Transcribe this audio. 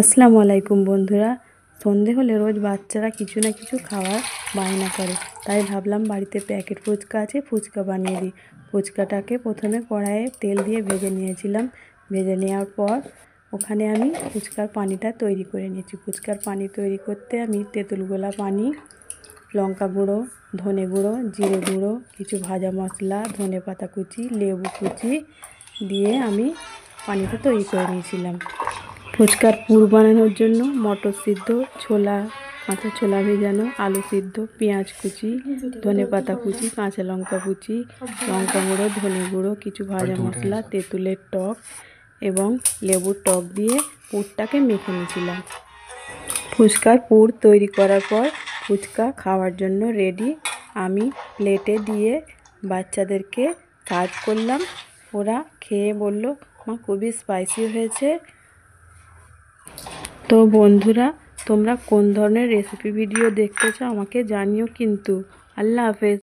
আসসালামু আলাইকুম বন্ধুরা। সন্ধে হলে রোজ বাচ্চারা কিছু না কিছু খাওয়ার বায়না করে, তাই ভাবলাম বাড়িতে প্যাকেট ফুচকা আছে, ফুচকা বানিয়ে দিই। ফুচকাটাকে প্রথমে কড়াইয়ে তেল দিয়ে ভেজে নিয়েছিলাম। ভেজে নেওয়ার পর ওখানে আমি ফুচকার পানিটা তৈরি করে নিয়েছি। ফুচকার পানি তৈরি করতে আমি তেঁতুল গোলা পানি, লঙ্কা গুঁড়ো, ধনে গুঁড়ো, জিরে গুঁড়ো, কিছু ভাজা মশলা, ধনে পাতা কুচি, লেবু কুচি দিয়ে আমি পানিটা তৈরি করে নিয়েছিলাম। ফুচকার পুর বানানোর জন্য মটর সিদ্ধ, ছোলা, কাঁচা ছোলা ভেজানো, আলু সিদ্ধ, পেঁয়াজ কুচি, ধনে পাতা কুচি, কাঁচা লঙ্কা কুচি, লঙ্কা গুঁড়ো, ধনে গুঁড়ো, কিছু ভাজা মশলা, তেঁতুলের টক এবং লেবুর টক দিয়ে পুরটাকে মেখে নিয়েছিলাম। ফুচকার পুর তৈরি করার পর ফুচকা খাওয়ার জন্য রেডি। আমি প্লেটে দিয়ে বাচ্চাদেরকে সার্ভ করলাম। ওরা খেয়ে বলল, মা খুবই স্পাইসি হয়েছে। তো বন্ধুরা, তোমরা কোন ধরনের রেসিপি ভিডিও দেখতে চাও আমাকে জানিও কিন্তু। আল্লাহ হাফেজ।